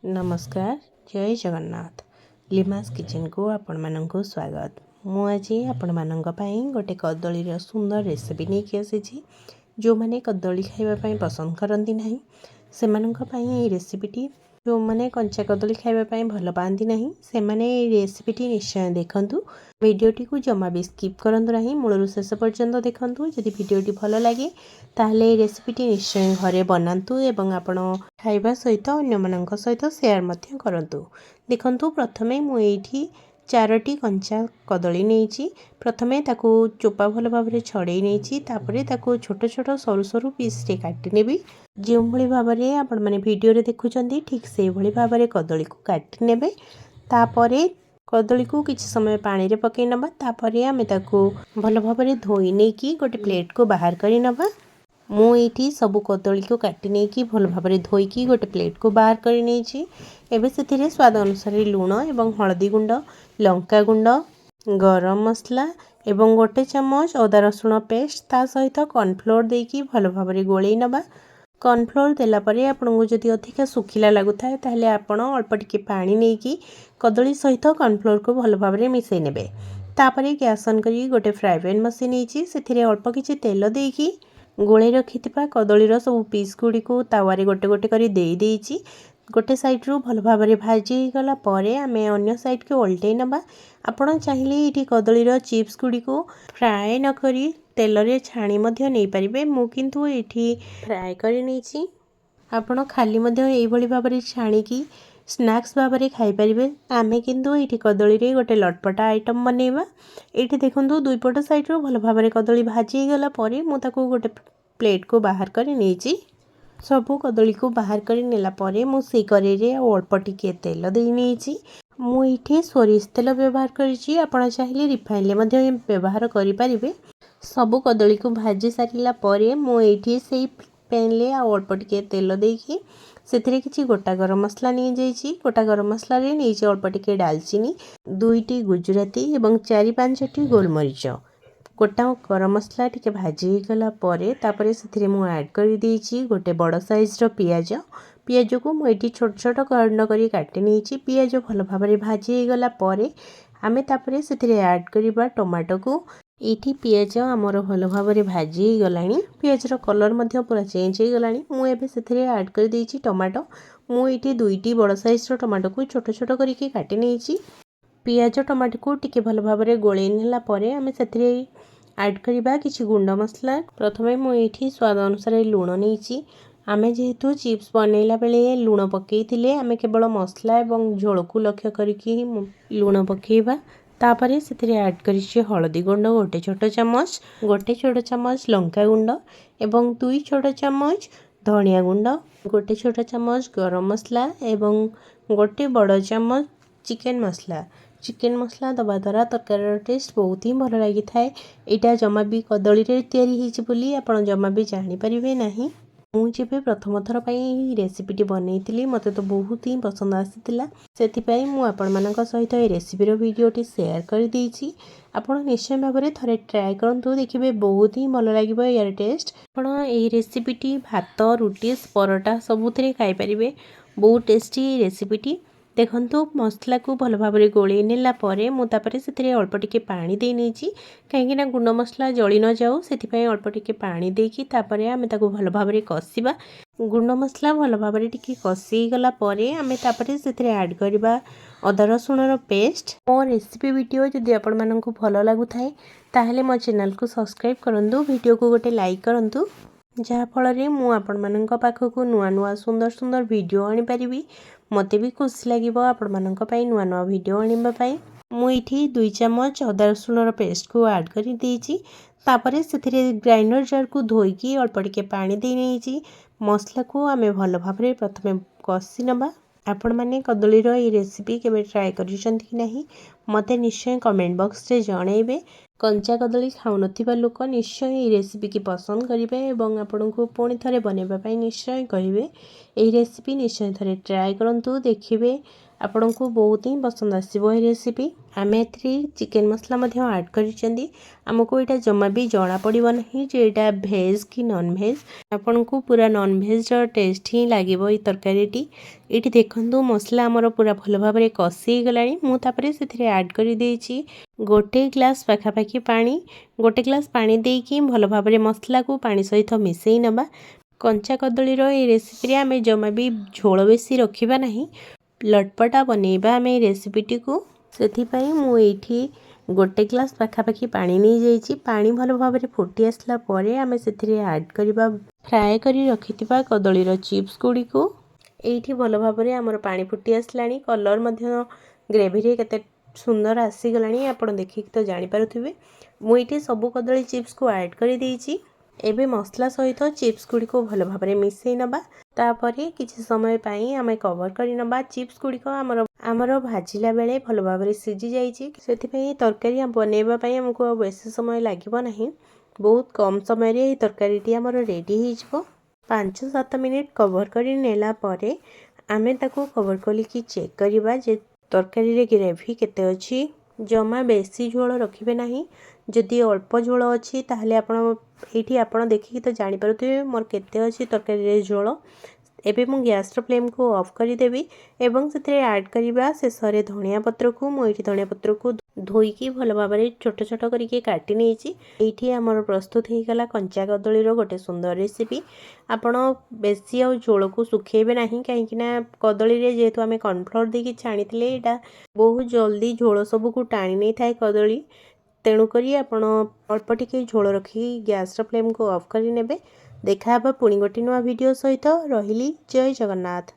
नमस्कार जय जगन्नाथ लिमास किचन को आपण मानक स्वागत। मु आज आपण मानक पई गोटे कदली सुंदर रेसिपी नहीं आसी। जो मैंने कदली खाइबा पसंद करती नहीं से रेसिपीटी जो मैंने कंचा कदली खाइबा भल पाती नहीं से रेसिपीटी निश्चय देखूँ। वीडियोटी को जमा भी स्किप करंतु नहीं, मूलरू शेष पर्यंत देखूँ। जदि वीडियोटी भल लगे ताहले रेसिपीटी निश्चय घरे बनातु एवं आपण खाइबा सहित अन्य मानक सहित शेयर मध्य करंतु। देखंतु प्रथमे मु एठी 4टी कंचा कदली नहीं। प्रथमे ताकू चोपा भल भाव छड़े नहीं, तापरे ताकू छोट छोट सरू सरू पीस रे काटी नेबी। जो भली भाव में आपण माने वीडियो रे देखुचंती ठीक से भली भाव में कदली को काटी नेबे। तापरे कदली को किछि समय पानी रे पकई नबा। तापरे आमे ताकू भल भाव में धोई नै कि गोटे प्लेट को बाहर करी नबा। मु एठी सबु कदली को काटी नै कि भल भाव में धोईकी गोटे प्लेट को बाहर करी नै छी। एबे सेथिरे स्वाद अनुसार लूण एवं हळदी गुंड, लंका गुंड, गरम मसला एवं गोटे चम्मच अदा रसुण पेस्ट ता सहित कॉर्नफ्लोर देकी भल भाव में गोळेई नबा। कॉर्नफ्लोर देला परे आपनको जदि अधिक सुखिला लागुथाय ताहले आपण अल्प टिके पानी नेकी कदली सहित कॉर्नफ्लोर को भल भाव में मिसई नेबे। तापरे गैस ऑन करी गोटे फ्राई पैन बसई नेची। सेथिरे अल्प किछि तेल देकी गोळे रखिथिबा कदलीर सब पीस गुडी को तावारे गोटे गोटे करी देई देइची। गोटे साइड रू भल भाव में भाजी गला परे आमे अन्य साइड के उल्टै नबा। आपण चाहिए ये कदलीर चिप्स गुडी को फ्राए न करी तेल रे छाणी मध्य नहीं पारिबे। मु किंतु एठी फ्राए करी नेची। आपण खाली मध्य एई भली भाव में छाणी की स्नैक्स भाव में खाई परिबे। आमे किंतु एठी कदली रे गोटे लटपटा आइटम बनेबा। एठी देखंतु दुई पट साइड रो भल भाव में कदली भाजी गला परे मु ताको गोटे प्लेट को बाहर करी नेची। सबु कदली को बाहर करी नेला परे मु से करेई रे अल्प टिके तेल देई नेची। मु एठी सोरिष तेल व्यवहार करिछि। आपण चाहिए रिफाइन ले मध्य व्यवहार करि परिबे। सबु कदली को भाजी सारिला परे मु एठी सेई पैन ले अल्प टिके तेल देकी सेथिरे किछि गोटा गरम मसला नहीं जाइछि। गोटा गरम मसला रे नहीं अल्प टिके दालचीनी, 2टी गुजराती एवं 4-5टी गोलमरीच। गोटा गरम मसला टिके भाजी गला परे तापरे सेथिरे मु ऐड करि देइछि गोटे बड़ साइज रो पियाज। पियाज को मु एठी छोट छोट खंड करी काटि नेछि। पियाज भल भाव में भाजी गला परे आमे तापरे सेथिरे ऐड करिबा टमाटो को। एठी पियाज हमर भल भाव में भाजी गलानी। पियाज रो कलर मध्य पूरा चेंज हो गलानी। मु एबे सेथिरे ऐड कर देइछि टमाटो। मु एठी 2टी बड़ साइज रो टमाटो को छोट छोट करिके काटि नेछि। पियाज टमाटो को टिके भल भाव में गोळेई नेला परे आमे सेथिरे ऐड करिबा किछि गुंड मसला। प्रथमे मु एठी स्वाद अनुसार लूण नेछि। आमे जेहेतु चिप्स बनैला बेले लूण पकेइथिले आमे केवल मसला एवं झोल को लक्ष्य करिकि लूण पकेइबा। तापरे सेथिरे ऐड करिछि हळदी गुंड गोटे छोट चम्मच लंका गुंड एवं 2 छोट चम्मच धनिया गुंड, गोटे छोट चम्मच गरम मसला एवं गोटे बड़ चम्मच चिकन मसला दबा द्वारा तरकारी टेस्ट बहुत ही भल लगी थाए। एटा जमा भी कदली रे तैयारी हिची बोली आपण जमा भी जानि परिबे नाही। मु जेबे प्रथम थर पई रेसिपीटी बनैतिली मते तो बहुत ही पसंद आसीतिला। सेति पई मु आपण मानक सहित ए रेसिपी रो वीडियोटी शेयर कर देइछि। आपण निश्चय भाव में थरे ट्राई करंतु, देखिबे बहुत ही भल लागिबो यार टेस्ट। आपण ए रेसिपीटी भात, रुटी, परोटा सबुथिरे खाई परिबे। बहुत टेस्टी रेसिपीटी। देखंतु मसला को भल भाव में गोळेई नेला परे मु तापरे सेथिरे अल्प टिके पानी देई नेछि। काहेकि ना गुंड मसला जळी न जाऊ सेथि पई अल्प टिके पानी देकी तापरे आमे ताको भल भाव में कसिबा। गुंड मसला भल भाव में टिके कसी गला परे आमे तापरे सेथिरे ऐड करिबा अदा रसुण रो पेस्ट। मो रेसिपी वीडियो जदि आपण माननकु भल लागु थाए ताहले मो चैनल को सब्सक्राइब करंतु, वीडियो को गोटे लाइक करंतु, जहा फल रे मु आपण माननक पाखकु नुआ नुआ सुंदर सुंदर वीडियो आनि परिबी। मते भी खुशी लागिबो आपण माननक पई नुआ नुआ वीडियो आनिबा पई। मु एठी 2 चम्मच अदा रसुण रो पेस्ट को ऐड करि देइछि। तापरे सेथिरे ग्राइंडर जार को धोईकी अल्प टिके पानी देई नेछि। मसला को आमे भल भाव में प्रथमे कसी नबा। आपण माने कदली रो ए रेसिपी केबे ट्राई करिसंती कि नाही मते निश्चय कमेंट बॉक्स रे जणैबे। कंचा कदली खाउ नथिबा लोक निश्चय ए रेसिपी की पसंद करिवे एवं आपनको पुणी थरे बनेबा पई निश्चय कहिबे। ए रेसिपी निश्चय थरे ट्राई करंतु, देखिबे आपन को बहुत ही पसंद आसो ये रेसिपी। आम ए चिकेन मसला ऐड कर आमको यहाँ जमा भी जना पड़ो ना जे यहाँ भेज कि नॉन भेज। आपन को पूरा नॉन भेज टेस्ट ही लगे ये तरकारी। ये देखो मसला आमर पूरा भल भाव में कषि गला मुझे से ऐड कर गोटे ग्लास पाखापाखि पानी। गोटे ग्लास पानी देकी भल भाव में मसला को पानी सहित मिसई नबा। कंचा कदली ये रेसिपी आम जमा भी झोल बेसी रखा ना लटपटा बनैबा आम रेसिपीटी को। से मुझे गोटे ग्लास पाखापाखि पानी नहीं जाइए। पानी भल भाव में फुटी आसला आम से ऐड करवा फ्राए करी रखिथिबा कदलीर चिप्स गुड़ी को। ये भल भाव में आमर पानी फुटी आसला कलर ग्रेवी रे केते सुंदर आसीगलानी आपड़ देखिक तो जानीपारे। मुझे सबू कदली चिप्स को ऐड कर देइछि। एबे मसला सहित चिप्स गुड़ी को भल भाव में मिसई नबा। तापरे किछि समय पाई आमे कवर करी नबा। चिप्स गुड़ी को आमर भाजिला बेले भल भाव में सीझी जाइछि। सेथिपई तरकारी बनैबा पई हमको बेसी समय लागिबो नहीं। बहुत कम समय रे तरकारीटी आमर रेडी हो जिवो। 5-7 मिनिट कवर करी नेला परे आमे ताको कवर कलिकी चेक करिबा जे तरकारी रे ग्रेवी केते अछि। जमा बेसी झोल रखिबे नहीं। जदि अल्प झोल अच्छी ताहले आपण देखिकी तो जानीपारे मोर केते अच्छी तरकारी रे झोल। एबे मु गैस फ्लेम को ऑफ कर देबी एवं से ऐड करवा शेष में धनिया पत्र को। मुझे धनिया पत्र को धोईकी भल भाव में छोट छोट करके काटी नहीं। ये आमर प्रस्तुत हो गला कंचा कदलीर गोटे सुंदर रेसिपी। आपण बेसी आ झोल को सुखेबे नहीं कहीं कदली रे जेहेतु आम कॉर्नफ्लोर देकी छाणी यहाँ बहुत जल्दी झोल सब को टाणी नहीं थाए कदली। तेणुक आपण अल्प टिके झोल रखी गैस फ्लेम को ऑफ कर नेबे। देखा पुणी गोटे नुआ वीडियो सहित रही। जय जगन्नाथ।